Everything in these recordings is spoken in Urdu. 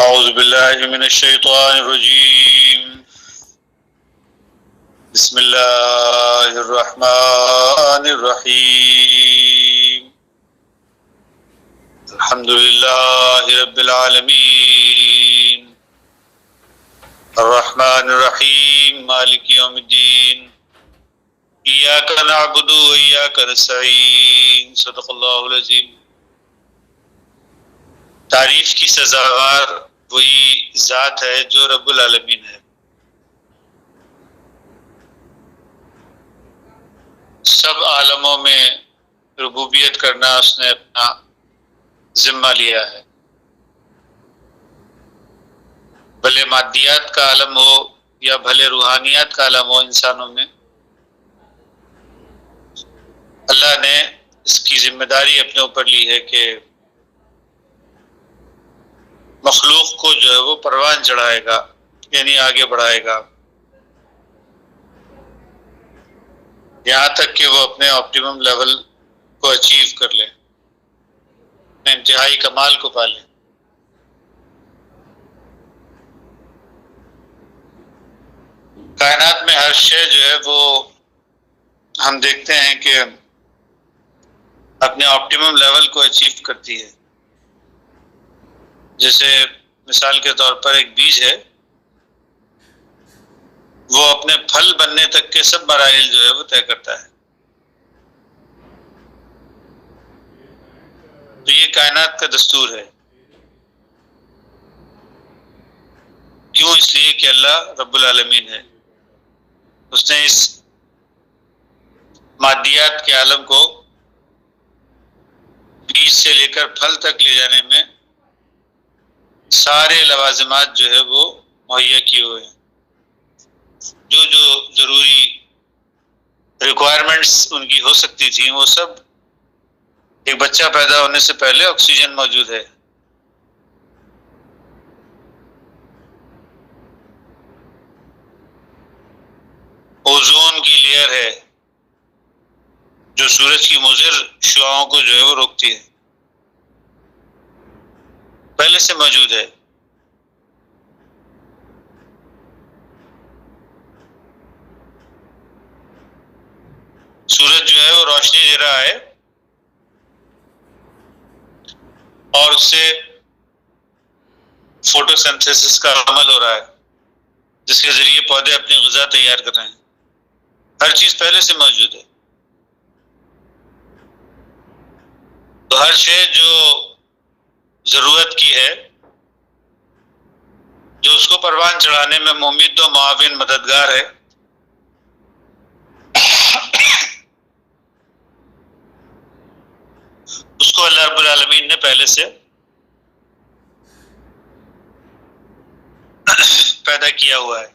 اعوذ باللہ من الشیطان الرجیم بسم اللہ الرحمن الرحیم الحمد للہ رب العالمین الرحمن الرحیم مالک یوم الدین ایاک نعبد و ایاک نستعین صدق اللہ العظیم۔ تعریف کی سزاوار وہی ذات ہے جو رب العالمین ہے۔ سب عالموں میں ربوبیت کرنا اس نے اپنا ذمہ لیا ہے، بھلے مادیات کا عالم ہو یا بھلے روحانیات کا عالم ہو، انسانوں میں اللہ نے اس کی ذمہ داری اپنے اوپر لی ہے کہ مخلوق کو جو ہے وہ پروان چڑھائے گا، یعنی آگے بڑھائے گا، یہاں تک کہ وہ اپنے آپٹیمم لیول کو اچیو کر لے، اپنے انتہائی کمال کو پا لے۔ کائنات میں ہر شے جو ہے وہ ہم دیکھتے ہیں کہ اپنے آپٹیمم لیول کو اچیو کرتی ہے۔ جیسے مثال کے طور پر ایک بیج ہے، وہ اپنے پھل بننے تک کے سب مراحل جو ہے وہ طے کرتا ہے۔ تو یہ کائنات کا دستور ہے۔ کیوں؟ اس لیے کہ اللہ رب العالمین ہے، اس نے اس مادیات کے عالم کو بیج سے لے کر پھل تک لے جانے میں سارے لوازمات جو ہے وہ مہیا کیے ہوئے ہیں۔ جو ضروری ریکوائرمنٹس ان کی ہو سکتی تھیں وہ سب ایک بچہ پیدا ہونے سے پہلے آکسیجن موجود ہے، اوزون کی لیئر ہے جو سورج کی مضر شعاؤں کو جو ہے وہ روکتی ہے، پہلے سے موجود ہے۔ سورج جو ہے وہ روشنی دے رہا ہے اور اس سے فوٹو سنتھیسس کا عمل ہو رہا ہے، جس کے ذریعے پودے اپنی غذا تیار کر رہے ہیں۔ ہر چیز پہلے سے موجود ہے۔ تو ہر شے جو ضرورت کی ہے، جو اس کو پروان چڑھانے میں ممید و معاون مددگار ہے، اس کو اللہ رب العالمین نے پہلے سے پیدا کیا ہوا ہے،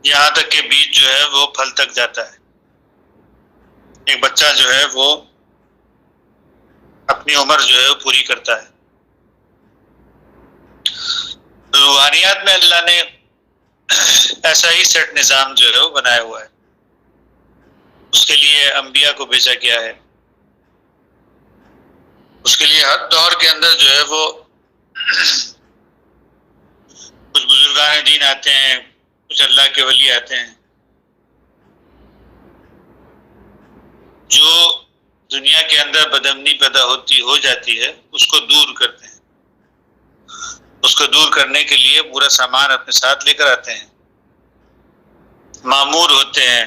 یہاں تک کہ بیج جو ہے وہ پھل تک جاتا ہے۔ ایک بچہ جو ہے وہ اپنی عمر جو ہے وہ پوری کرتا ہے۔ روحانیات میں اللہ نے ایسا ہی سیٹ نظام جو ہے وہ بنایا ہوا ہے، اس کے لیے انبیاء کو بھیجا گیا ہے، اس کے لیے ہر دور کے اندر جو ہے وہ کچھ بزرگان دین آتے ہیں، کچھ اللہ کے ولی آتے ہیں، جو دنیا کے اندر بدامنی پیدا ہو جاتی ہے اس کو دور کرتے ہیں، اس کو دور کرنے کے لیے پورا سامان اپنے ساتھ لے کر آتے ہیں، مامور ہوتے ہیں،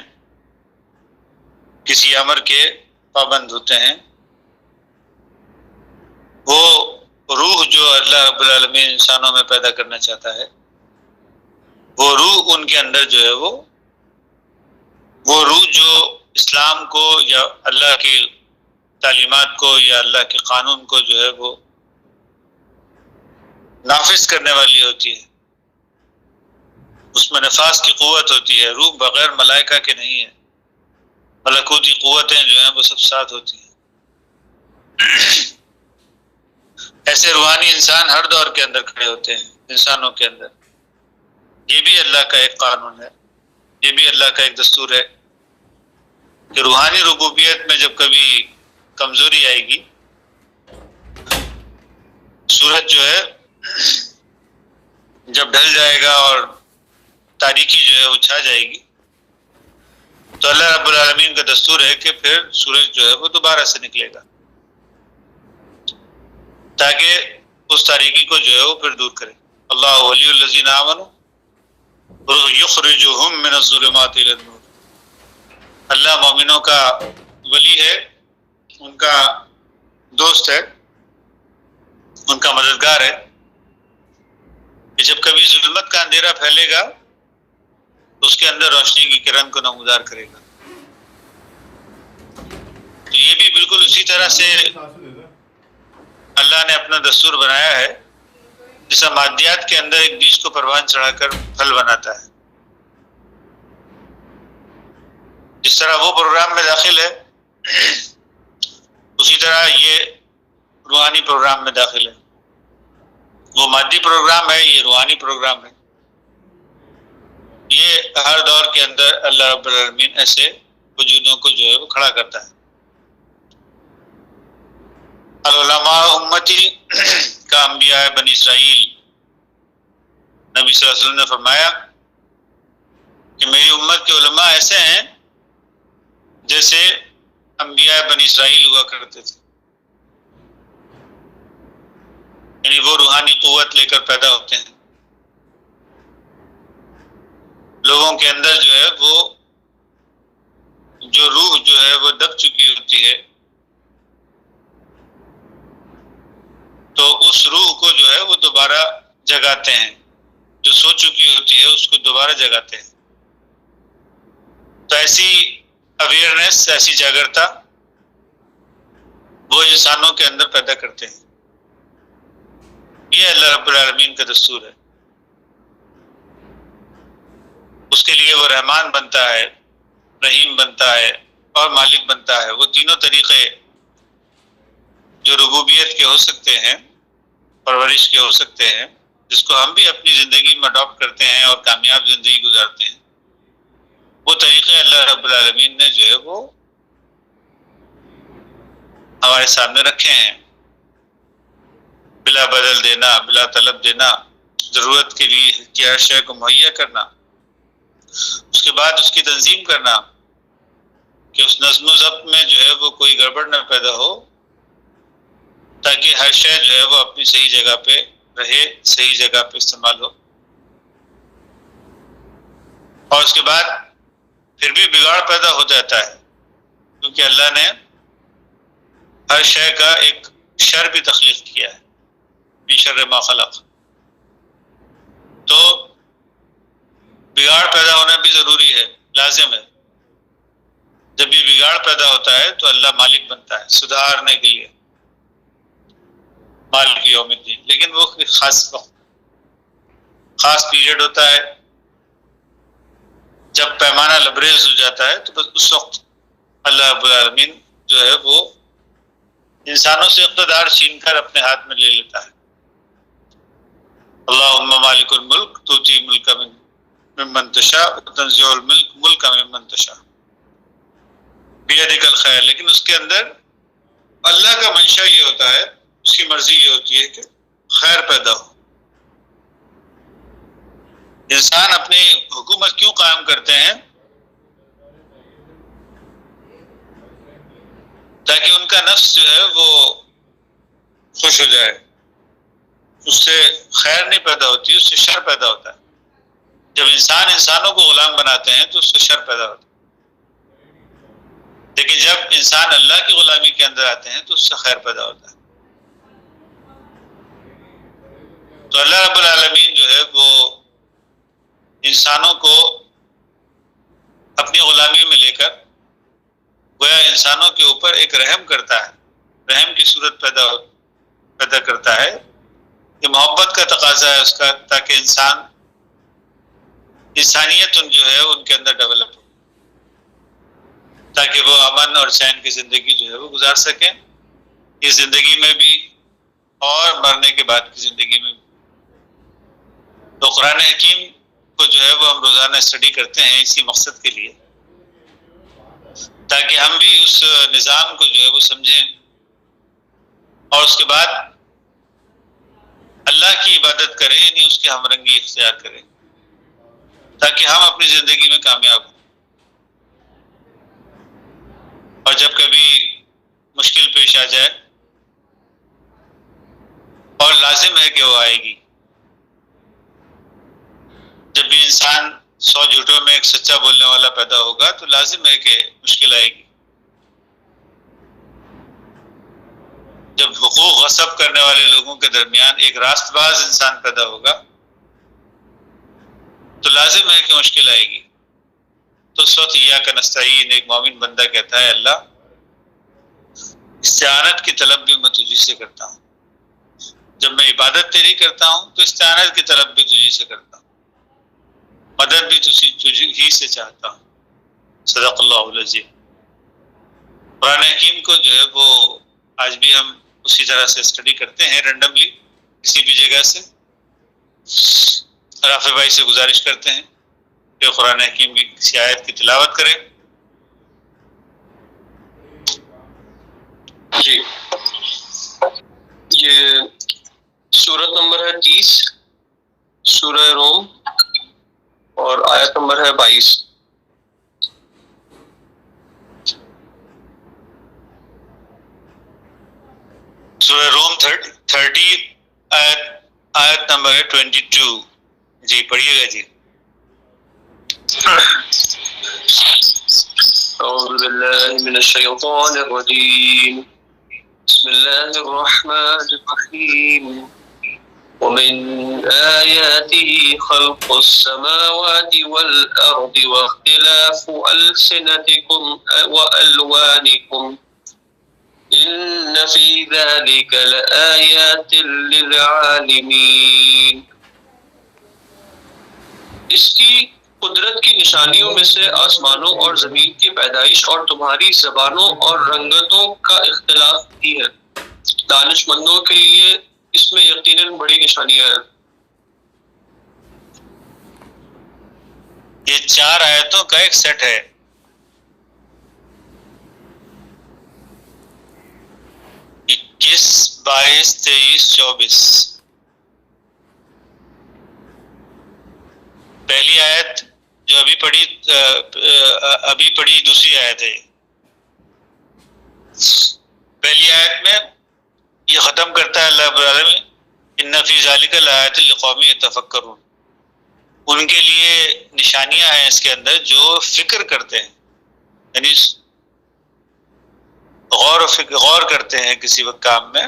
کسی امر کے پابند ہوتے ہیں۔ وہ روح جو اللہ رب العالمین انسانوں میں پیدا کرنا چاہتا ہے، وہ روح ان کے اندر جو ہے وہ روح جو اسلام کو یا اللہ کی تعلیمات کو یا اللہ کے قانون کو جو ہے وہ نافذ کرنے والی ہوتی ہے، اس میں نفاذ کی قوت ہوتی ہے۔ روح بغیر ملائکہ کے نہیں ہے، ملکوتی قوتیں جو ہیں وہ سب ساتھ ہوتی ہیں۔ ایسے روحانی انسان ہر دور کے اندر کھڑے ہوتے ہیں انسانوں کے اندر۔ یہ بھی اللہ کا ایک قانون ہے، یہ بھی اللہ کا ایک دستور ہے کہ روحانی ربوبیت میں جب کبھی کمزوری آئے گی سورج جو ہے جب ڈھل جائے گا اور تاریکی جو ہے وہ چھا جائے گی تو اللہ رب العالمین کا دستور ہے کہ پھر سورج جو ہے وہ دوبارہ سے نکلے گا تاکہ اس تاریکی کو جو ہے وہ پھر دور کرے. اللہ ولی الذین آمنوا یخرجہم من الظلمات الی النور. اللہ مومنوں کا ولی ہے، ان کا دوست ہے، ان کا مددگار ہے کہ جب کبھی ظلمت کا اندھیرا پھیلے گا تو اس کے اندر روشنی کی کرن کو نمودار کرے گا. تو یہ بھی بالکل اسی طرح سے اللہ نے اپنا دستور بنایا ہے جیسا مادیات کے اندر ایک بیج کو پروان چڑھا کر پھل بناتا ہے، جس طرح وہ پروگرام میں داخل ہے اسی طرح یہ روحانی پروگرام میں داخل ہے. وہ مادی پروگرام ہے، یہ روحانی پروگرام ہے. یہ ہر دور کے اندر اللہ رب العالمین ایسے وجودوں کو جو ہے وہ کھڑا کرتا ہے. العلماء امتی کا انبیاء بنی اسرائیل، نبی صلی اللہ علیہ وسلم نے فرمایا کہ میری امت کے علماء ایسے ہیں جیسے انبیاء بنی اسرائیل ہوا کرتے تھے، یعنی وہ روحانی قوت لے کر پیدا ہوتے ہیں. لوگوں کے اندر جو ہے وہ جو روح جو ہے وہ دب چکی ہوتی ہے تو اس روح کو جو ہے وہ دوبارہ جگاتے ہیں، جو سو چکی ہوتی ہے اس کو دوبارہ جگاتے ہیں. تو ایسی اویئرنیس، ایسی جاگرتا وہ انسانوں کے اندر پیدا کرتے ہیں. یہ اللہ رب العالمین کا دستور ہے. اس کے لیے وہ رحمان بنتا ہے، رحیم بنتا ہے اور مالک بنتا ہے. وہ تینوں طریقے جو ربوبیت کے ہو سکتے ہیں، پرورش کے ہو سکتے ہیں، جس کو ہم بھی اپنی زندگی میں اڈاپٹ کرتے ہیں اور کامیاب زندگی گزارتے ہیں، وہ طریقے اللہ رب العالمین نے جو ہے وہ ہمارے سامنے رکھے ہیں. بلا بدل دینا، بلا طلب دینا، ضرورت کے لیے کی ہر شے کو مہیا کرنا، اس کے بعد اس کی تنظیم کرنا کہ اس نظم و ضبط میں جو ہے وہ کوئی گڑبڑ نہ پیدا ہو تاکہ ہر شے جو ہے وہ اپنی صحیح جگہ پہ رہے، صحیح جگہ پہ استعمال ہو. اور اس کے بعد پھر بھی بگاڑ پیدا ہو جاتا ہے کیونکہ اللہ نے ہر شے کا ایک شر بھی تخلیق کیا ہے، من شر ما خلق. تو بگاڑ پیدا ہونا بھی ضروری ہے، لازم ہے. جب بھی بگاڑ پیدا ہوتا ہے تو اللہ مالک بنتا ہے سدھارنے کے لیے، مالک یوم الدین. لیکن وہ ایک خاص وقت، خاص پیریڈ ہوتا ہے جب پیمانہ لبریز ہو جاتا ہے تو بس اس وقت اللہ رب العالمین جو ہے وہ انسانوں سے اقتدار چھین کر اپنے ہاتھ میں لے لیتا ہے. اللہم مالک الملک توتی ملک ممن تشاء وتنزع الملک ملک ممن تشاء بیدک الخیر. لیکن اس کے اندر اللہ کا منشا یہ ہوتا ہے، اس کی مرضی یہ ہوتی ہے کہ خیر پیدا ہو. انسان اپنی حکومت کیوں قائم کرتے ہیں؟ تاکہ ان کا نفس جو ہے وہ خوش ہو جائے. اس سے خیر نہیں پیدا ہوتی، اس سے شر پیدا ہوتا ہے. جب انسان انسانوں کو غلام بناتے ہیں تو اس سے شر پیدا ہوتا ہے. لیکن جب انسان اللہ کی غلامی کے اندر آتے ہیں تو اس سے خیر پیدا ہوتا ہے. تو اللہ رب العالمین جو ہے وہ انسانوں کو اپنی غلامی میں لے کر گویا انسانوں کے اوپر ایک رحم کرتا ہے، رحم کی صورت پیدا کرتا ہے. یہ محبت کا تقاضا ہے اس کا، تاکہ انسانیت جو ہے ان کے اندر ڈیولپ ہو، تاکہ وہ امن اور چین کی زندگی جو ہے وہ گزار سکیں، اس زندگی میں بھی اور مرنے کے بعد کی زندگی میں بھی. تو قرآن حکیم کو جو ہے وہ ہم روزانہ اسٹڈی کرتے ہیں اسی مقصد کے لیے، تاکہ ہم بھی اس نظام کو جو ہے وہ سمجھیں اور اس کے بعد اللہ کی عبادت کریں، یعنی اس کی ہم رنگی اختیار کریں تاکہ ہم اپنی زندگی میں کامیاب ہوں. اور جب کبھی مشکل پیش آ جائے، اور لازم ہے کہ وہ آئے گی، جب بھی انسان 100 جھوٹوں میں ایک سچا بولنے والا پیدا ہوگا تو لازم ہے کہ مشکل آئے گی. جب حقوق غصب کرنے والے لوگوں کے درمیان ایک راست باز انسان پیدا ہوگا تو لازم ہے کہ مشکل آئے گی. تو اس وقت ایاک نستعین ایک مومن بندہ کہتا ہے اللہ استعانت کی طلب بھی میں تجھی سے کرتا ہوں. جب میں عبادت تیری کرتا ہوں تو استعانت کی طلب بھی تجھی سے کرتا ہوں، مدد بھی تجھی ہی سے چاہتا ہوں. صدق اللہ العظیم. قرآن حکیم کو جو ہے وہ آج بھی ہم اسی طرح سے اسٹڈی کرتے ہیں، رینڈملی کسی بھی جگہ سے. رافع بھائی سے گزارش کرتے ہیں کہ قرآن حکیم کی کسی آیت کی تلاوت کریں. جی، یہ سورت نمبر ہے 30، سورہ روم، اور آیت نمبر ہے 22. سورہ روم 30 آیت نمبر ہے 22. جی پڑھیے گا. جی اعوذ باللہ من الشیطان الرجیم، بسم اللہ الرحمن الرحیم. ومن آياته خلق السماوات والأرض واختلاف ألسنتكم وألوانكم إن في ذلك لآيات للعالمين. اس کی قدرت کی نشانیوں میں سے آسمانوں اور زمین کی پیدائش اور تمہاری زبانوں اور رنگتوں کا اختلاف بھی ہے. دانش مندوں کے لیے اس میں یقیناً بڑی نشانیاں ہیں. یہ 4 آیتوں کا ایک سیٹ ہے. اکیس، 22، 23، 24. پہلی آیت جو ابھی پڑھی دوسری آیت ہے. پہلی آیت میں یہ ختم کرتا ہے اللہ رب العالمین ان فی ذلک لآیات لقوم یتفکرون. ان کے لیے نشانیاں ہیں اس کے اندر جو فکر کرتے ہیں، یعنی غور کرتے ہیں کسی وقت کام میں.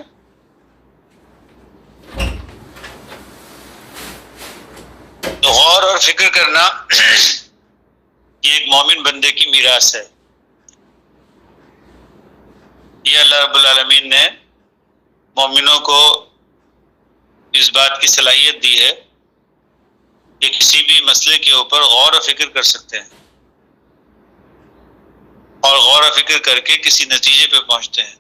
تو غور اور فکر کرنا یہ ایک مومن بندے کی میراث ہے. یہ اللہ رب العالمین نے مومنوں کو اس بات کی صلاحیت دی ہے کہ کسی بھی مسئلے کے اوپر غور و فکر کر سکتے ہیں اور غور و فکر کر کے کسی نتیجے پہ پہنچتے ہیں.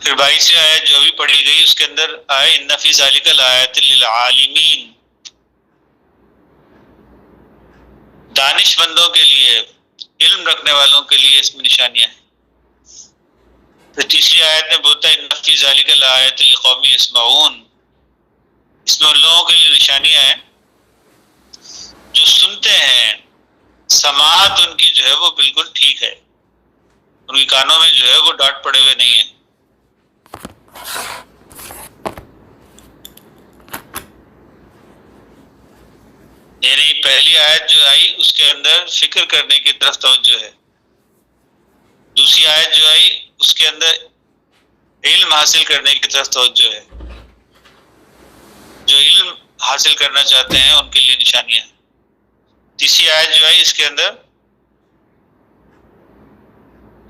پھر 22 آیت جو بھی پڑھی گئی اس کے اندر آئے ان فی ذلک لآیات للعالمین. دانش مندوں کے لیے، علم رکھنے والوں کے لیے اس میں نشانیاں ہیں. پھر تیسری آیت میں بولتا ہے ان فی ذلک لآیات لقوم یسمعون. اس میں ان لوگوں کے لیے نشانیاں ہیں جو سنتے ہیں، سماعت ان کی جو ہے وہ بالکل ٹھیک ہے، ان کے کانوں میں جو ہے وہ ڈاٹ پڑے ہوئے نہیں ہیں. یعنی پہلی آیت جو آئی اس کے اندر فکر کرنے کی طرف توجہ ہے. دوسری آیت جو آئی اس کے اندر علم حاصل کرنے کی طرف توجہ ہے. جو علم حاصل کرنا چاہتے ہیں ان کے لیے نشانیاں ہیں. تیسری آیت جو آئی اس کے اندر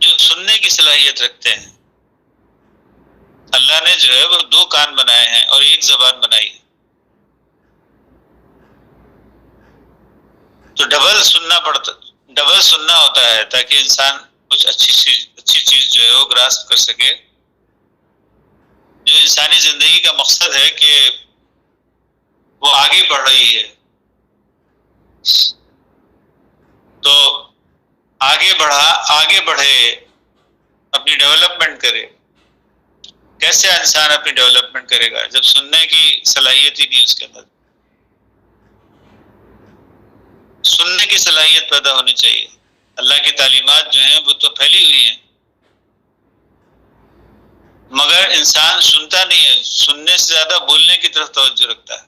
جو سننے کی صلاحیت رکھتے ہیں. اللہ نے جو ہے وہ 2 کان بنائے ہیں اور 1 زبان بنائی ہے. تو ڈبل سننا ہوتا ہے تاکہ انسان کچھ اچھی چیز جو ہے وہ گراسپ کر سکے. جو انسانی زندگی کا مقصد ہے کہ وہ آگے بڑھ رہی ہے تو آگے بڑھے، اپنی ڈیولپمنٹ کرے. کیسے انسان اپنی ڈیولپمنٹ کرے گا جب سننے کی صلاحیت ہی نہیں اس کے اندر؟ سننے کی صلاحیت پیدا ہونی چاہیے. اللہ کی تعلیمات جو ہیں وہ تو پھیلی ہوئی ہیں، مگر انسان سنتا نہیں ہے، سننے سے زیادہ بولنے کی طرف توجہ رکھتا ہے.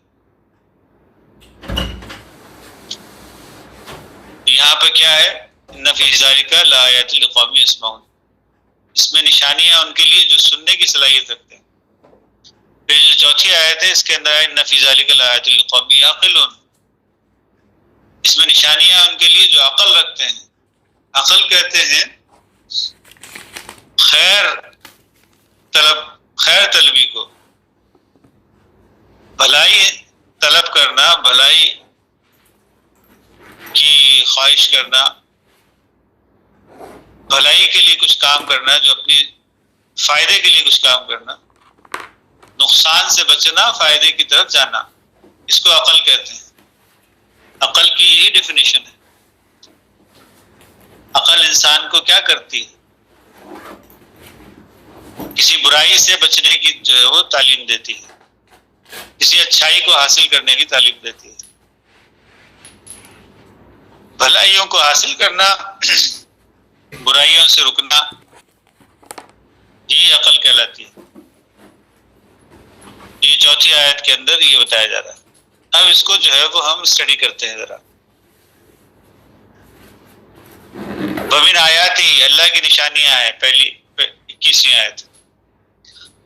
یہاں پہ کیا ہے؟ ان فی ذالک لآیات لقوم یسمعون، اس میں نشانیاں ان کے لیے جو سننے کی صلاحیت رکھتے ہیں. پھر جو چوتھی آیت ہے اس کے اندر ہے ان فی ذالک لآیات لقوم یعقلون، اس میں نشانیاں ان کے لیے جو عقل رکھتے ہیں. عقل کہتے ہیں خیر طلبی کو، بھلائی طلب کرنا، بھلائی کی خواہش کرنا، بھلائی کے لیے کچھ کام کرنا، جو اپنی فائدے کے لیے کچھ کام کرنا، نقصان سے بچنا، فائدے کی طرف جانا، اس کو عقل کہتے ہیں. عقل کی یہی ڈیفینیشن ہے. عقل انسان کو کیا کرتی ہے؟ کسی برائی سے بچنے کی جو ہے وہ تعلیم دیتی ہے، کسی اچھائی کو حاصل کرنے کی تعلیم دیتی ہے. بھلائیوں کو حاصل کرنا، برائیوں سے رکنا، یہ عقل کہلاتی ہے. یہ چوتھی آیت کے اندر یہ بتایا جا رہا ہے. اب اس کو جو ہے وہ ہم اسٹڈی کرتے ہیں ذرا. ومن آیاتی، اللہ کی نشانیاں ہیں. پہلی 21ویں آیت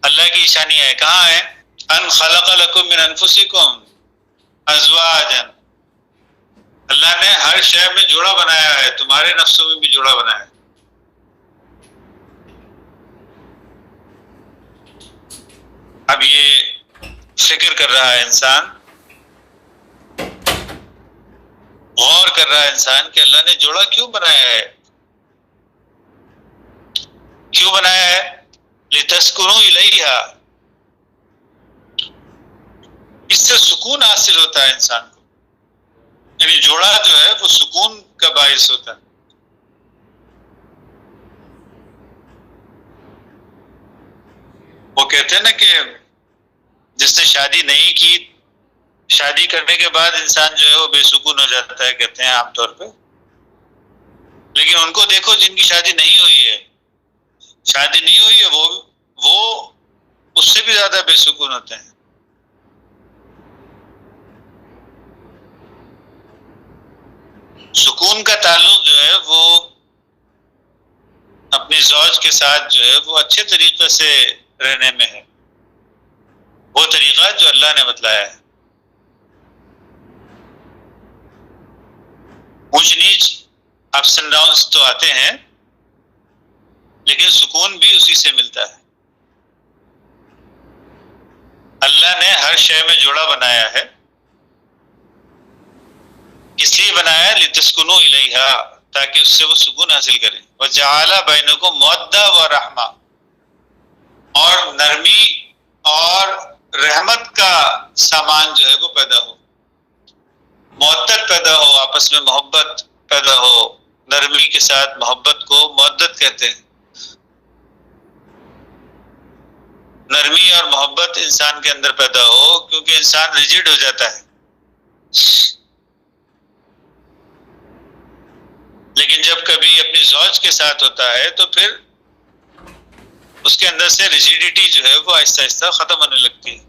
اللہ کی نشانیاں ہیں. کہاں ہے؟ ان خلق لکم من انفسکم ازواجا، اللہ نے ہر شے میں جوڑا بنایا ہے، تمہارے نفسوں میں بھی جوڑا بنایا ہے. اب یہ فکر کر رہا ہے انسان، غور کر رہا ہے انسان کہ اللہ نے جوڑا کیوں بنایا ہے؟ کیوں بنایا ہے؟ لتسکنوا الیہا، اس سے سکون حاصل ہوتا ہے انسان کو. یعنی جوڑا جو ہے وہ سکون کا باعث ہوتا ہے. وہ کہتے ہیں نا کہ جس نے شادی نہیں کی، شادی کرنے کے بعد انسان جو ہے وہ بے سکون ہو جاتا ہے، کہتے ہیں عام طور پہ. لیکن ان کو دیکھو جن کی شادی نہیں ہوئی ہے، شادی نہیں ہوئی ہے، وہ اس سے بھی زیادہ بے سکون ہوتے ہیں. سکون کا تعلق جو ہے وہ اپنی زوج کے ساتھ جو ہے وہ اچھے طریقے سے رہنے میں ہے، وہ طریقہ جو اللہ نے بتلایا ہے. اونچ نیچ اپس اینڈ ڈاؤنس تو آتے ہیں، لیکن سکون بھی اسی سے ملتا ہے. اللہ نے ہر شے میں جوڑا بنایا ہے. اس لیے بنایا لتسکنوا الیہا، تاکہ اس سے وہ سکون حاصل کریں. وجعل بینکم مودہ و رحمہ، اور نرمی اور رحمت کا سامان جو ہے وہ پیدا ہو، مودت پیدا ہو، آپس میں محبت پیدا ہو. نرمی کے ساتھ محبت کو مودت کہتے ہیں. نرمی اور محبت انسان کے اندر پیدا ہو، کیونکہ انسان ریجڈ ہو جاتا ہے. لیکن جب کبھی اپنی زوج کے ساتھ ہوتا ہے تو پھر اس کے اندر سے ریجیڈیٹی جو ہے وہ آہستہ آہستہ ختم ہونے لگتی ہے،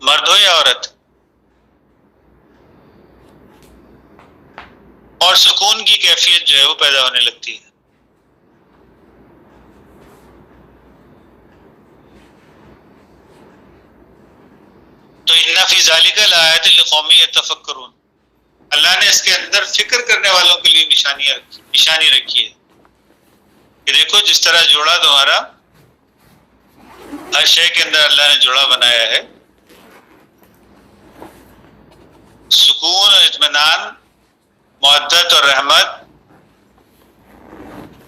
مرد ہو یا عورت. اور سکون کی کیفیت جو ہے وہ پیدا ہونے لگتی ہے. تو ان فی ذالک لآیات لقوم یتفکرون، اللہ نے اس کے اندر فکر کرنے والوں کے لیے نشانی رکھی ہے کہ دیکھو جس طرح جوڑا تمہارا، ہر شے کے اندر اللہ نے جوڑا بنایا ہے. سکون اور اطمینان، مودت اور رحمت،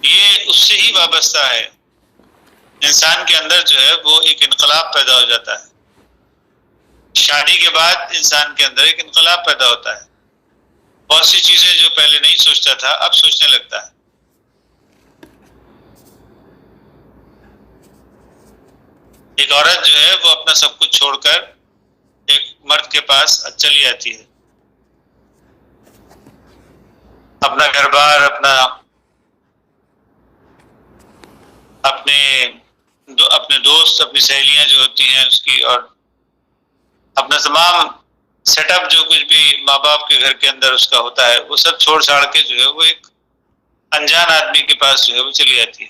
یہ اس سے ہی وابستہ ہے. انسان کے اندر جو ہے وہ ایک انقلاب پیدا ہو جاتا ہے. شادی کے بعد انسان کے اندر ایک انقلاب پیدا ہوتا ہے. بہت سی چیزیں جو پہلے نہیں سوچتا تھا اب سوچنے لگتا ہے. ایک عورت جو ہے وہ اپنا سب کچھ چھوڑ کر ایک مرد کے پاس چلی آتی ہے، اپنا گھر بار، اپنے دوست، اپنی سہیلیاں جو ہوتی ہیں اس کی، اور اپنا تمام سیٹ اپ جو کچھ بھی ماں باپ کے گھر کے اندر اس کا ہوتا ہے وہ سب چھوڑ چھاڑ کے جو ہے وہ ایک انجان آدمی کے پاس جو ہے وہ چلی جاتی ہے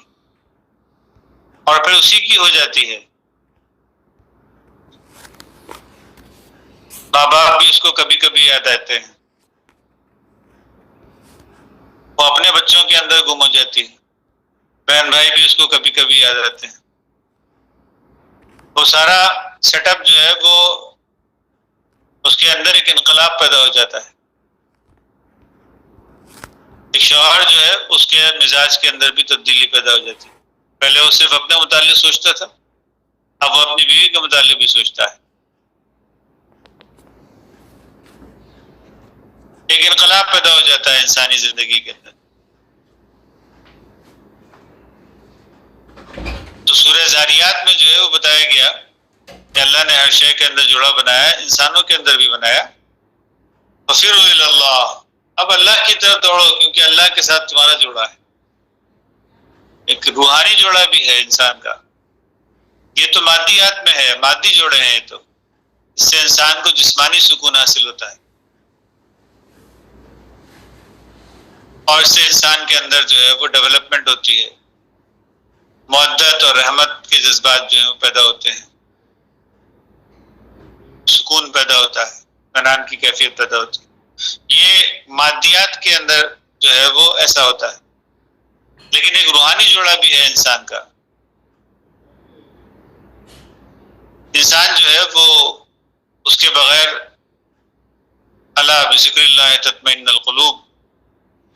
اور پھر اسی کی ہو جاتی ہے۔ ماں باپ بھی اس کو کبھی کبھی یاد آتے ہیں، وہ اپنے بچوں کے اندر گم ہو جاتی ہے، بہن بھائی بھی اس کو کبھی کبھی یاد آتے ہیں۔ وہ سارا سیٹ اپ جو ہے وہ اس کے اندر ایک انقلاب پیدا ہو جاتا ہے۔ ایک شوہر جو ہے اس کے مزاج کے اندر بھی تبدیلی پیدا ہو جاتی ہے۔ پہلے وہ صرف اپنے متعلق سوچتا تھا، اب وہ اپنی بیوی کے متعلق بھی سوچتا ہے۔ ایک انقلاب پیدا ہو جاتا ہے انسانی زندگی کے اندر۔ تو سورہ زاریات میں جو ہے وہ بتایا گیا کہ اللہ نے ہر شے کے اندر جوڑا بنایا، انسانوں کے اندر بھی بنایا۔ وَفِرُّوا إِلَى اللَّهِ، اب اللہ کی طرف دوڑو کیونکہ اللہ کے ساتھ تمہارا جوڑا ہے۔ ایک روحانی جوڑا بھی ہے انسان کا، یہ تو مادیات میں ہے، مادی جوڑے ہیں، یہ تو اس سے انسان کو جسمانی سکون حاصل ہوتا ہے اور اس سے انسان کے اندر جو ہے وہ ڈیولپمنٹ ہوتی ہے، مودت اور رحمت کے جذبات جو ہیں وہ پیدا ہوتے ہیں، سکون پیدا ہوتا ہے، اطمینان کی کیفیت پیدا ہوتی ہے۔ یہ مادیات کے اندر جو ہے وہ ایسا ہوتا ہے، لیکن ایک روحانی جوڑا بھی ہے انسان کا۔ انسان جو ہے وہ اس کے بغیر، الا بذکر اللہ تطمئن القلوب،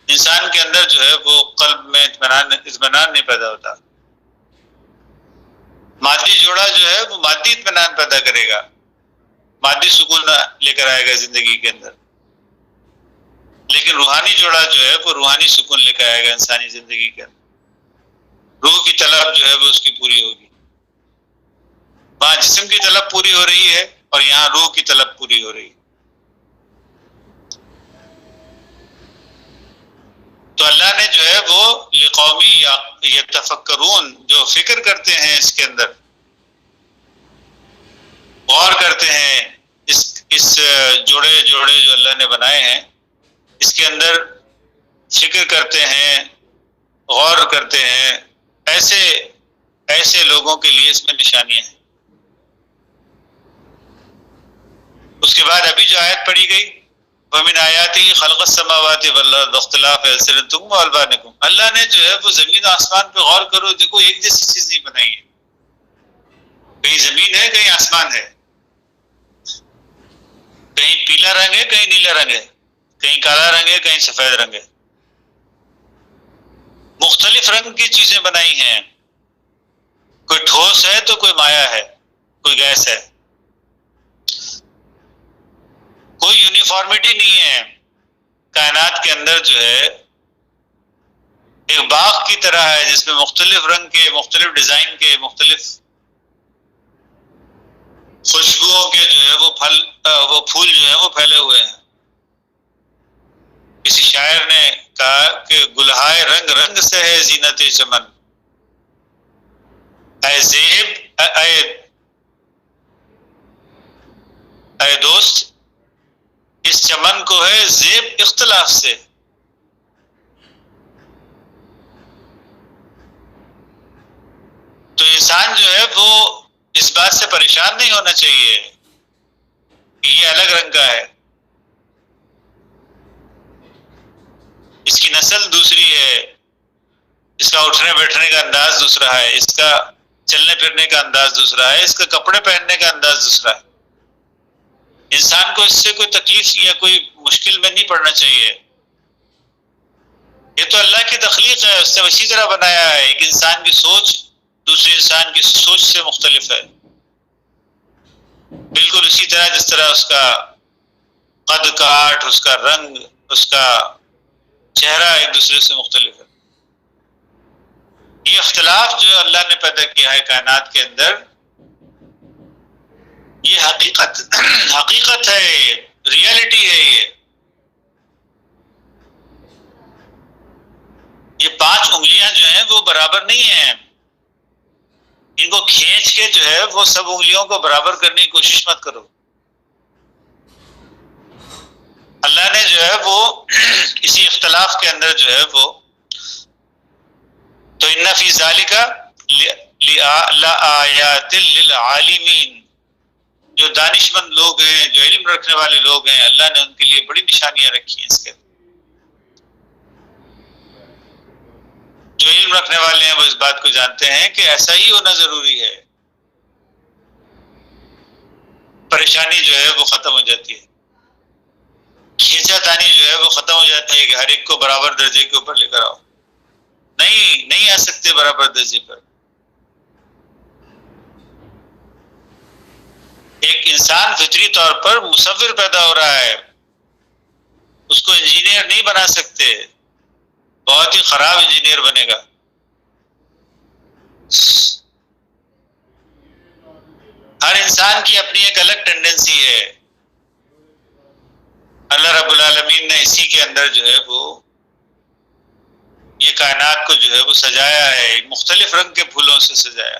انسان کے اندر جو ہے وہ قلب میں اطمینان نہیں پیدا ہوتا۔ مادی جوڑا جو ہے وہ مادی اطمینان پیدا کرے گا، مادی سکون لے کر آئے گا زندگی کے اندر، لیکن روحانی جوڑا جو ہے وہ روحانی سکون لے کر آئے گا انسانی زندگی کے اندر۔ روح کی طلب جو ہے وہ اس کی پوری ہوگی۔ وہاں جسم کی طلب پوری ہو رہی ہے اور یہاں روح کی طلب پوری ہو رہی ہے۔ تو اللہ نے جو ہے وہ لقومی یا یتفکرون، جو فکر کرتے ہیں اس کے اندر، غور کرتے ہیں اس جوڑے جو اللہ نے بنائے ہیں، اس کے اندر فکر کرتے ہیں، غور کرتے ہیں، ایسے لوگوں کے لیے اس میں نشانیاں ہیں۔ اس کے بعد ابھی جو آیت پڑھی گئی، وَمِنْ آيَاتِهِ خَلْقُ السَّمَاوَاتِ وَالْأَرْضِ وَاخْتِلَافُ أَلْسِنَتِكُمْ وَأَلْوَانِكُمْ۔ اللہ نے جو ہے وہ زمین و آسمان پہ غور کرو، دیکھو ایک جیسی چیز نہیں بنائی ہے، کہیں زمین ہے، کہیں آسمان ہے، کہیں پیلا رنگ ہے، کہیں نیلا رنگ ہے، کہیں کالا رنگ ہے، کہیں سفید رنگ ہے، مختلف رنگ کی چیزیں بنائی ہیں۔ کوئی ٹھوس ہے تو کوئی مایع ہے، کوئی گیس ہے، کوئی یونیفارمٹی نہیں ہے کائنات کے اندر۔ جو ہے ایک باغ کی طرح ہے جس میں مختلف رنگ کے، مختلف ڈیزائن کے، مختلف خوشبوؤں کے جو ہے وہ پھول جو ہیں وہ پھیلے ہوئے ہیں۔ کسی شاعر نے کہا کہ گلہائے رنگ رنگ سے ہے زینت چمن، اے زیب اے دوست، اس چمن کو ہے زیب اختلاف سے۔ تو انسان جو ہے وہ اس بات سے پریشان نہیں ہونا چاہیے کہ یہ الگ رنگ کا ہے، اس کی نسل دوسری ہے، اس کا اٹھنے بیٹھنے کا انداز دوسرا ہے، اس کا چلنے پھرنے کا انداز دوسرا ہے، اس کا کپڑے پہننے کا انداز دوسرا ہے۔ انسان کو اس سے کوئی تکلیف یا کوئی مشکل میں نہیں پڑنا چاہیے، یہ تو اللہ کی تخلیق ہے، اس نے اسی طرح بنایا ہے۔ ایک انسان کی سوچ دوسرے انسان کی سوچ سے مختلف ہے، بالکل اسی طرح جس طرح اس کا قد کاٹ، اس کا رنگ، اس کا چہرہ ایک دوسرے سے مختلف ہے۔ یہ اختلاف جو اللہ نے پیدا کیا ہے کائنات کے اندر، یہ حقیقت ہے، ریئلٹی ہے. یہ 5 انگلیاں جو ہیں وہ برابر نہیں ہیں. ان کو کھینچ کے جو ہے وہ سب انگلیوں کو برابر کرنے کی کوشش مت کرو. اللہ نے جو ہے وہ اسی اختلاف کے اندر جو ہے وہ تو ان فی ذالک لآیات للعالمین، جو دانش مند لوگ ہیں، جو علم رکھنے والے لوگ ہیں، اللہ نے ان کے لیے بڑی نشانیاں رکھی ہیں. اس کے جو علم رکھنے والے ہیں وہ اس بات کو جانتے ہیں کہ ایسا ہی ہونا ضروری ہے. پریشانی جو ہے وہ ختم ہو جاتی ہے، کھینچا تانی جو ہے وہ ختم ہو جاتی ہے کہ ہر ایک کو برابر درجے کے اوپر لے کر آؤ. نہیں آ سکتے برابر درجے پر. ایک انسان فطری طور پر مصور پیدا ہو رہا ہے، اس کو انجینئر نہیں بنا سکتے، بہت ہی خراب انجینئر بنے گا. ہر انسان کی اپنی ایک الگ ٹینڈنسی ہے. اللہ رب العالمین نے اسی کے اندر جو ہے وہ یہ کائنات کو جو ہے وہ سجایا ہے، مختلف رنگ کے پھولوں سے سجایا.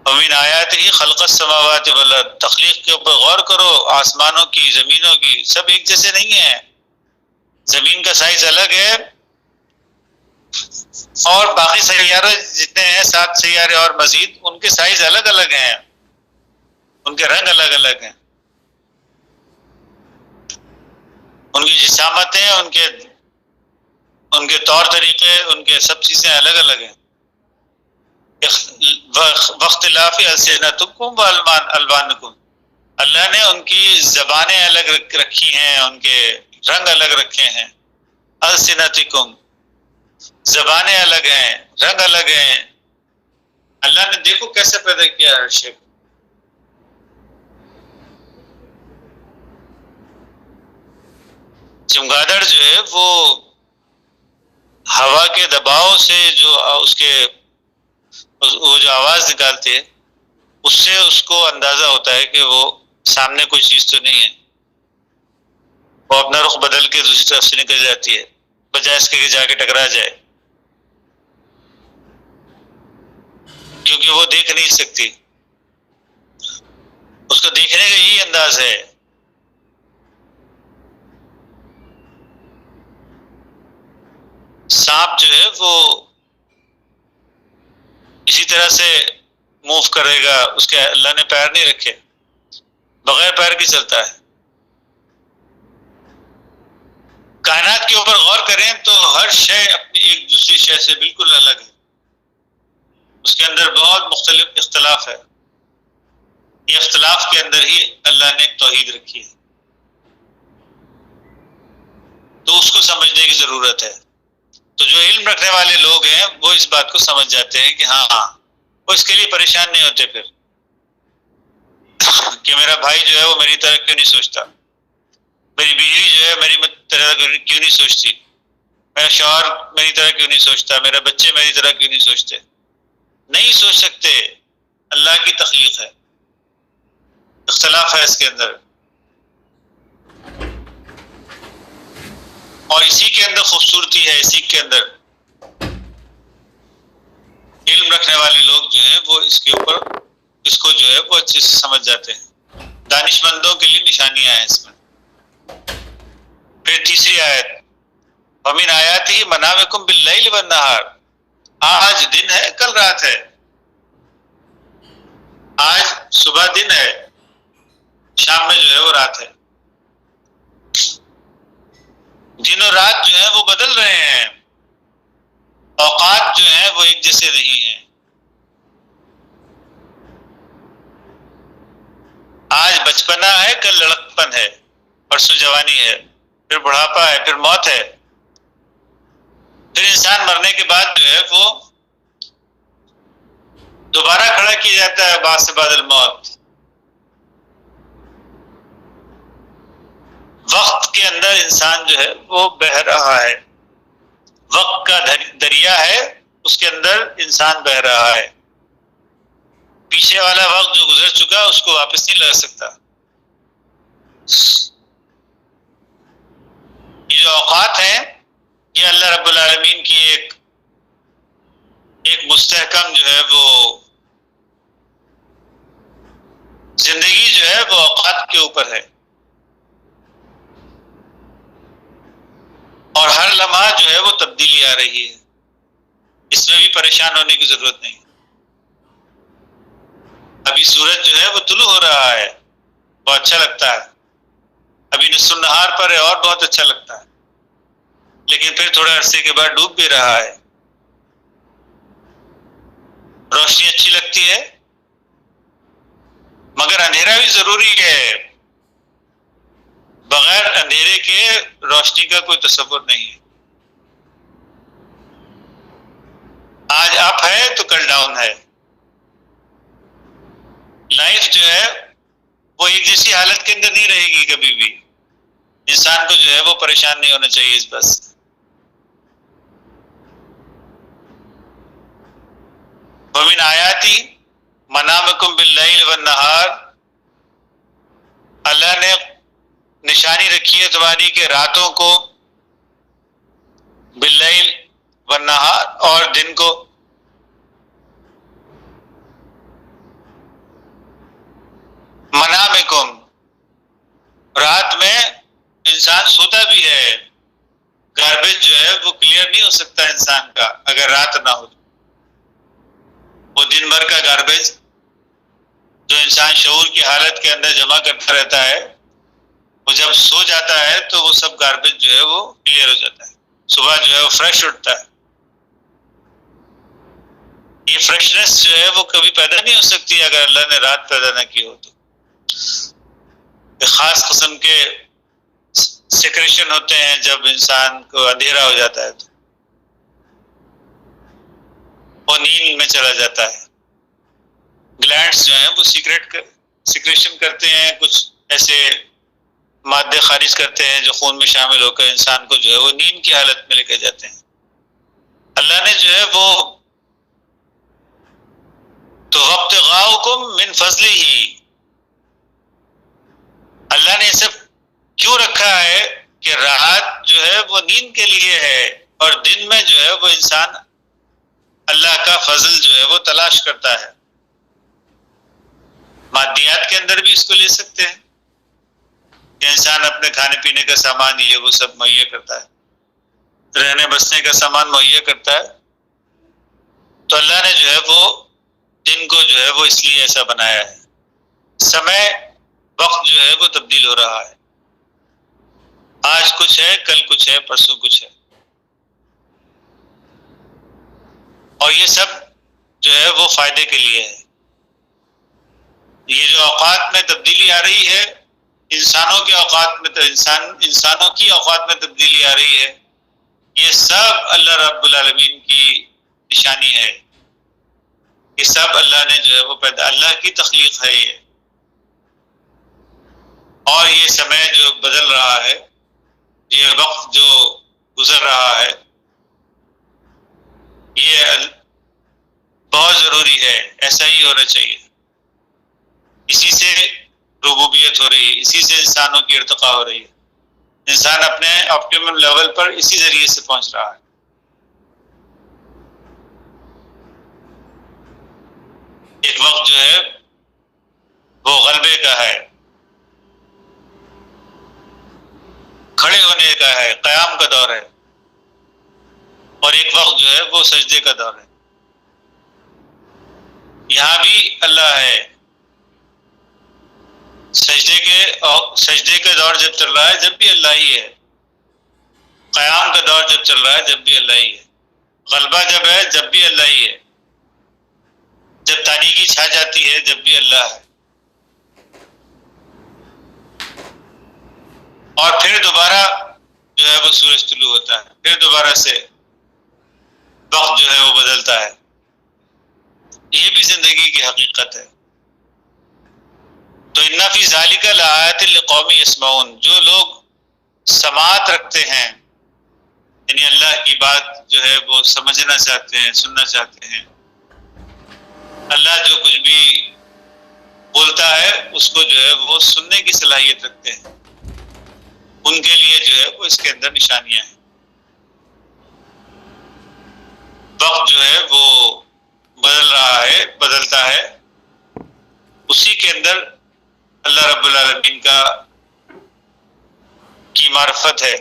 ومن آیات ہی خلق السماوات والارض، تخلیق کے اوپر غور کرو. آسمانوں کی، زمینوں کی، سب ایک جیسے نہیں ہیں. زمین کا سائز الگ ہے اور باقی سیارے جتنے ہیں 7 سیارے اور مزید، ان کے سائز الگ الگ ہیں، ان کے رنگ الگ الگ ہیں، ان کی جسامتیں، ان کے طور طریقے، ان کے سب چیزیں الگ الگ ہیں. واختلاف السنتکم والوانکم، اللہ نے ان کی زبانیں الگ رکھی ہیں، ان کے رنگ الگ رکھے ہیں. السنتکم، زبانیں الگ ہیں، رنگ الگ ہیں. اللہ نے دیکھو کیسے پیدا کیا ہر شے کو. چمگادڑ جو ہے وہ ہوا کے دباؤ سے جو وہ جو آواز نکالتے ہیں، اس سے اس کو اندازہ ہوتا ہے کہ وہ سامنے کوئی چیز تو نہیں ہے. وہ اپنا رخ بدل کے دوسری طرف سے نکل جاتی ہے، بجائے اس کے کہ جا کے ٹکرا جائے، کیونکہ وہ دیکھ نہیں سکتی. اس کو دیکھنے کا یہی انداز ہے. سانپ جو ہے وہ اسی طرح سے موو کرے گا، اس کے اللہ نے پیر نہیں رکھے، بغیر پیر کی چلتا ہے. کائنات کے اوپر غور کریں تو ہر شے اپنی ایک دوسری شے سے بالکل الگ ہے، اس کے اندر بہت مختلف اختلاف ہے. یہ اختلاف کے اندر ہی اللہ نے ایک توحید رکھی ہے، تو اس کو سمجھنے کی ضرورت ہے. تو جو علم رکھنے والے لوگ ہیں وہ اس بات کو سمجھ جاتے ہیں کہ ہاں وہ اس کے لیے پریشان نہیں ہوتے پھر کہ میرا بھائی جو ہے وہ میری طرح کیوں نہیں سوچتا، میری بیوی جو ہے میری طرح کیوں نہیں سوچتی، میرا شوہر میری طرح کیوں نہیں سوچتا، میرے بچے میری طرح کیوں نہیں سوچتے. نہیں سوچ سکتے، اللہ کی تخلیق ہے، اختلاف ہے اس کے اندر. اور اسی کے اندر خوبصورتی ہے. اسی کے اندر علم رکھنے والے لوگ جو ہیں وہ اس کے اوپر اس کو جو ہے وہ اچھے سے سمجھ جاتے ہیں. دانش مندوں کے لیے نشانیاں ہیں اس میں. پھر تیسری آیت، وَمِنْ آیَاتِهِ مَنَامِكُمْ بِاللَّيْلِ وَالنَّهَارِ، آج دن ہے کل رات ہے، آج صبح دن ہے، شام میں جو ہے وہ رات ہے. دن اور رات جو ہے وہ بدل رہے ہیں، اوقات جو ہیں وہ ایک جیسے نہیں ہیں. آج بچپنا ہے، کل لڑکپن ہے، پرسوں جوانی ہے، پھر بڑھاپا ہے، پھر موت ہے. پھر انسان مرنے کے بعد جو ہے وہ دوبارہ کھڑا کیا جاتا ہے بعد سے بعد الموت. وقت کے اندر انسان جو ہے وہ بہہ رہا ہے، وقت کا دریا ہے، اس کے اندر انسان بہہ رہا ہے. پیچھے والا وقت جو گزر چکا اس کو واپس نہیں لا سکتا. یہ جو اوقات ہیں یہ اللہ رب العالمین کی ایک مستحکم جو ہے وہ زندگی جو ہے وہ اوقات کے اوپر ہے، اور ہر لمحہ جو ہے وہ تبدیلی آ رہی ہے، اس میں بھی پریشان ہونے کی ضرورت نہیں. ابھی سورج جو ہے وہ طلوع ہو رہا ہے، بہت اچھا لگتا ہے، ابھی نصف النہار پر ہے اور بہت اچھا لگتا ہے، لیکن پھر تھوڑے عرصے کے بعد ڈوب بھی رہا ہے. روشنی اچھی لگتی ہے مگر اندھیرا بھی ضروری ہے، بغیر اندھیرے کے روشنی کا کوئی تصور نہیں ہے. آج اپ ہے تو کل ڈاؤن ہے. لائف جو ہے وہ ایک جیسی حالت کے اندر نہیں رہے گی کبھی بھی. انسان کو جو ہے وہ پریشان نہیں ہونا چاہیے اس بات سے. وَمِنْ آیَاتِ مَنَامِكُمْ بِاللَّيْلِ وَالنَّهَارِ، اللہ نے نشانی رکھی ہے تمہاری کہ راتوں کو باللیل والنہار اور دن کو. منامکم، رات میں انسان سوتا بھی ہے. گاربیج جو ہے وہ کلیئر نہیں ہو سکتا انسان کا اگر رات نہ ہو. وہ دن بھر کا گاربیج جو انسان شعور کی حالت کے اندر جمع کرتا رہتا ہے، وہ جب سو جاتا ہے تو وہ سب گاربیج جو ہے وہ کلیئر ہو جاتا ہے. صبح جو ہے وہ فریش اٹھتا ہے. یہ فریشنس جو ہے وہ کبھی پیدا نہیں ہو سکتی اگر اللہ نے رات پیدا نہ کی ہو تو. ایک خاص قسم کے سیکریشن ہوتے ہیں جب انسان کو اندھیرا ہو جاتا ہے تو وہ نیند میں چلا جاتا ہے. گلینڈز جو ہیں وہ سیکریشن کرتے ہیں، کچھ ایسے مادے خارج کرتے ہیں جو خون میں شامل ہو کر انسان کو جو ہے وہ نیند کی حالت میں لے کے جاتے ہیں. اللہ نے جو ہے وہ تو وابتغاؤکم من فضلہ ہی، اللہ نے سب کیوں رکھا ہے کہ رات جو ہے وہ نیند کے لیے ہے اور دن میں جو ہے وہ انسان اللہ کا فضل جو ہے وہ تلاش کرتا ہے. مادیات کے اندر بھی اس کو لے سکتے ہیں کہ انسان اپنے کھانے پینے کا سامان یہ وہ سب مہیا کرتا ہے، رہنے بسنے کا سامان مہیا کرتا ہے. تو اللہ نے جو ہے وہ دن کو جو ہے وہ اس لیے ایسا بنایا ہے. سمے وقت جو ہے وہ تبدیل ہو رہا ہے، آج کچھ ہے، کل کچھ ہے، پرسوں کچھ ہے، اور یہ سب جو ہے وہ فائدے کے لیے ہے. یہ جو اوقات میں تبدیلی آ رہی ہے، انسانوں کے اوقات میں تو انسانوں کی اوقات میں تبدیلی آ رہی ہے، یہ سب اللہ رب العالمین کی نشانی ہے. یہ سب اللہ نے جو ہے وہ پیدا، اللہ کی تخلیق ہے یہ. اور یہ سمے جو بدل رہا ہے، یہ وقت جو گزر رہا ہے، یہ بہت ضروری ہے. ایسا ہی ہونا چاہیے. اسی سے ربوبیت ہو رہی ہے، اسی سے انسانوں کی ارتقاء ہو رہی ہے. انسان اپنے آپٹیمم لیول پر اسی ذریعے سے پہنچ رہا ہے. ایک وقت جو ہے وہ غلبے کا ہے، کھڑے ہونے کا ہے، قیام کا دور ہے، اور ایک وقت جو ہے وہ سجدے کا دور ہے. یہاں بھی اللہ ہے. سجدے کا دور جب چل رہا ہے جب بھی اللہ ہی ہے. قیام کا دور جب چل رہا ہے جب بھی اللہ ہی ہے. غلبہ جب ہے جب بھی اللہ ہی ہے. جب تاریکی چھا جاتی ہے جب بھی اللہ ہے. اور پھر دوبارہ جو ہے وہ سورج طلوع ہوتا ہے، پھر دوبارہ سے وقت جو ہے وہ بدلتا ہے. یہ بھی زندگی کی حقیقت ہے. تو ان فی ذالک لآیات لقوم یسمعون، جو لوگ سماعت رکھتے ہیں، یعنی اللہ کی بات جو ہے وہ سمجھنا چاہتے ہیں، سننا چاہتے ہیں، اللہ جو کچھ بھی بولتا ہے اس کو جو ہے وہ سننے کی صلاحیت رکھتے ہیں، ان کے لیے جو ہے وہ اس کے اندر نشانیاں ہیں۔ وقت جو ہے وہ بدل رہا ہے، بدلتا ہے، اسی کے اندر اللہ رب العالمین کی معرفت ہے۔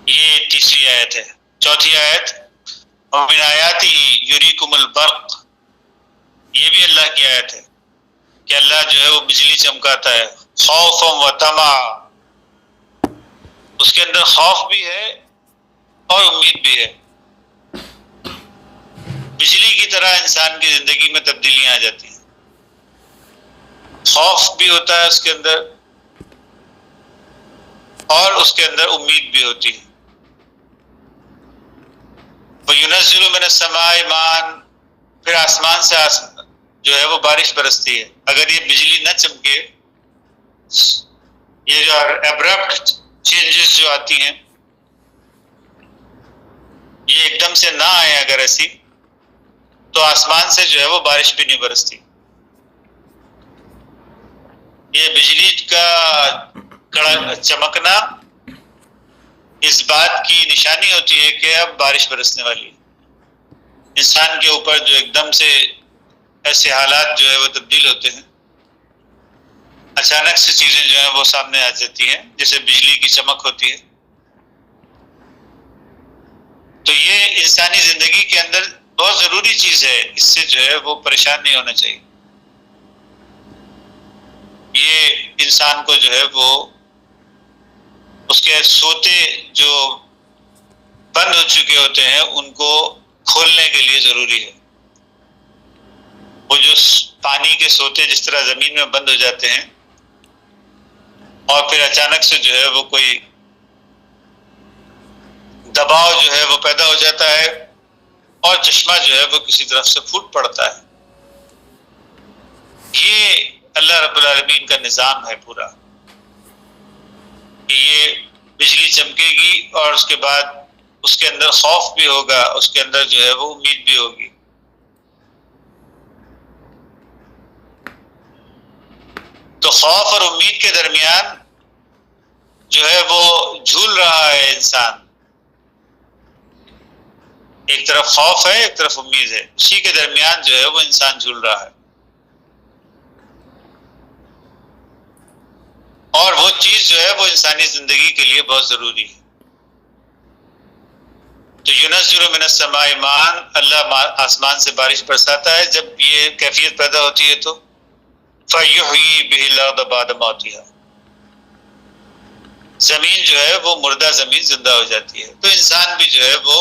یہ تیسری آیت ہے۔ چوتھی آیت وَمِنْ آیَاتِهِ يُرِيكُمُ الْبَرْقَ، یہ بھی اللہ کی آیت ہے کہ اللہ جو ہے وہ بجلی چمکاتا ہے، خوفا و طمعا، اس کے اندر خوف بھی ہے اور امید بھی ہے۔ بجلی کی طرح انسان کی زندگی میں تبدیلیاں آ جاتی ہیں، خوف بھی ہوتا ہے اس کے اندر اور اس کے اندر امید بھی ہوتی ہے۔ وَيُنَزِّلُ مِنَ السَّمَاءِ مَاءً، پھر آسمان سے جو ہے وہ بارش برستی ہے۔ اگر یہ بجلی نہ چمکے، یہ جو ایبرپٹ چینجز جو آتی ہیں یہ ایک دم سے نہ آئے اگر ایسی، تو آسمان سے جو ہے وہ بارش بھی نہیں برستی۔ یہ بجلی کا چمکنا اس بات کی نشانی ہوتی ہے کہ اب بارش برسنے والی ہے۔ انسان کے اوپر جو ایک دم سے ایسے حالات جو ہے وہ تبدیل ہوتے ہیں، اچانک سے چیزیں جو ہیں وہ سامنے آ جاتی ہیں، جیسے بجلی کی چمک ہوتی ہے، تو یہ انسانی زندگی کے اندر بہت ضروری چیز ہے، اس سے جو ہے وہ پریشان نہیں ہونا چاہیے۔ یہ انسان کو جو ہے وہ اس کے سوتے جو بند ہو چکے ہوتے ہیں ان کو کھولنے کے لیے ضروری ہے۔ وہ جو پانی کے سوتے جس طرح زمین میں بند ہو جاتے ہیں اور پھر اچانک سے جو ہے وہ کوئی دباؤ جو ہے وہ پیدا ہو جاتا ہے اور چشمہ جو ہے وہ کسی طرف سے پھوٹ پڑتا ہے، یہ اللہ رب العالمین کا نظام ہے پورا کہ یہ بجلی چمکے گی اور اس کے بعد اس کے اندر خوف بھی ہوگا، اس کے اندر جو ہے وہ امید بھی ہوگی۔ تو خوف اور امید کے درمیان جو ہے وہ جھول رہا ہے انسان، ایک طرف خوف ہے ایک طرف امید ہے، اسی کے درمیان جو ہے وہ انسان جھول رہا ہے، اور وہ چیز جو ہے وہ انسانی زندگی کے لیے بہت ضروری ہے۔ تو يُنَزِّلُ مِنَ السَّمَاءِ مَاءً، اللہ آسمان سے بارش برساتا ہے جب یہ کیفیت پیدا ہوتی ہے تو فَيُحْيِي بِهِ الْأَرْضَ بَعْدَ مَوْتِهَا، زمین جو ہے وہ مردہ زمین زندہ ہو جاتی ہے۔ تو انسان بھی جو ہے وہ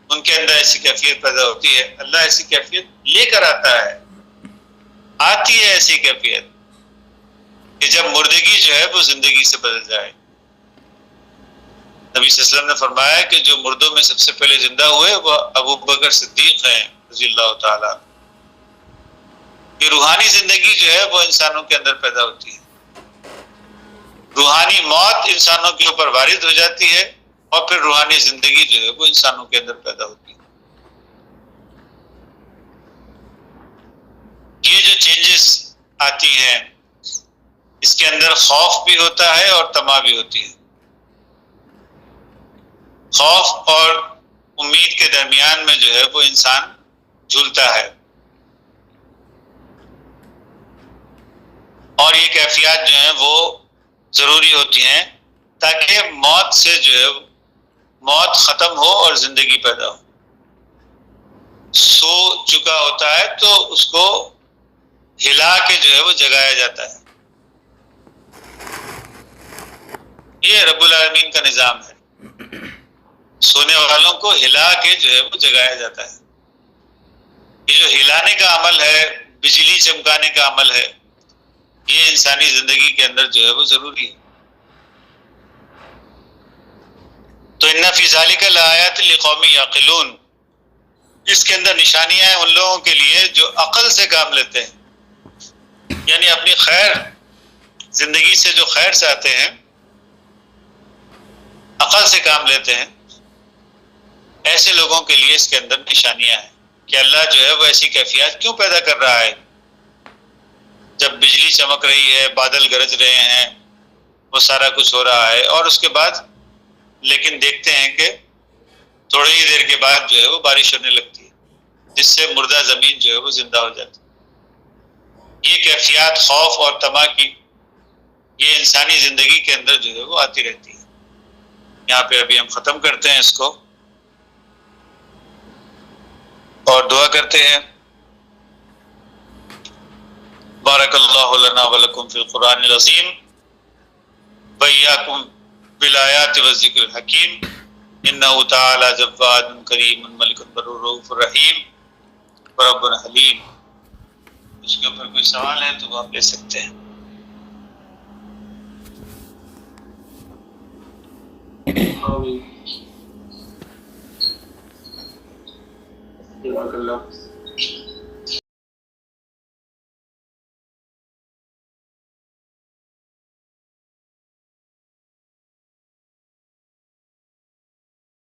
ان کے اندر ایسی کیفیت پیدا ہوتی ہے، اللہ ایسی کیفیت لے کر آتا ہے، آتی ہے ایسی کیفیت کہ جب مردگی جو ہے وہ زندگی سے بدل جائے۔ نبی صلی اللہ علیہ وسلم نے فرمایا کہ جو مردوں میں سب سے پہلے زندہ ہوئے وہ ابو بکر صدیق ہیں رضی اللہ تعالیٰ۔ کہ روحانی زندگی جو ہے وہ انسانوں کے اندر پیدا ہوتی ہے، روحانی موت انسانوں کے اوپر وارد ہو جاتی ہے اور پھر روحانی زندگی جو ہے وہ انسانوں کے اندر پیدا ہوتی ہے۔ یہ جو چینجز آتی ہیں اس کے اندر خوف بھی ہوتا ہے اور طمع بھی ہوتی ہے۔ خوف اور امید کے درمیان میں جو ہے وہ انسان جھولتا ہے، اور یہ کیفیات جو ہیں وہ ضروری ہوتی ہیں تاکہ موت سے جو ہے موت ختم ہو اور زندگی پیدا ہو۔ سو چکا ہوتا ہے تو اس کو ہلا کے جو ہے وہ جگایا جاتا ہے، یہ رب العالمین کا نظام ہے، سونے والوں کو ہلا کے جو ہے وہ جگایا جاتا ہے۔ یہ جو ہلانے کا عمل ہے، بجلی چمکانے کا عمل ہے، یہ انسانی زندگی کے اندر جو ہے وہ ضروری ہے۔ تو ان فی ذلک لآیات لقوم یعقلون، اس کے اندر نشانیاں ہیں ان لوگوں کے لیے جو عقل سے کام لیتے ہیں، یعنی اپنی خیر زندگی سے جو خیر چاہتے ہیں عقل سے کام لیتے ہیں۔ ایسے لوگوں کے لیے اس کے اندر نشانیاں ہیں کہ اللہ جو ہے وہ ایسی کیفیات کیوں پیدا کر رہا ہے. جب بجلی چمک رہی ہے، بادل گرج رہے ہیں، وہ سارا کچھ ہو رہا ہے، اور اس کے بعد لیکن دیکھتے ہیں کہ تھوڑی ہی دیر کے بعد جو ہے وہ بارش ہونے لگتی ہے، جس سے مردہ زمین جو ہے وہ زندہ ہو جاتی ہے. یہ کیفیات خوف اور طمع کی یہ انسانی زندگی کے اندر جو ہے وہ آتی رہتی ہے. یہاں پہ ابھی ہم ختم کرتے ہیں اس کو اور دعا کرتے ہیں. بارک اللہ لنا ولکم فی القرآن العظیم وإیاکم بالآیات والذکر الحکیم انہ تعالی جواد کریم ملک بر رؤوف رحیم رب حلیم. اس کے اوپر کوئی سوال ہے تو آپ لے سکتے ہیں. جزاک اللہ.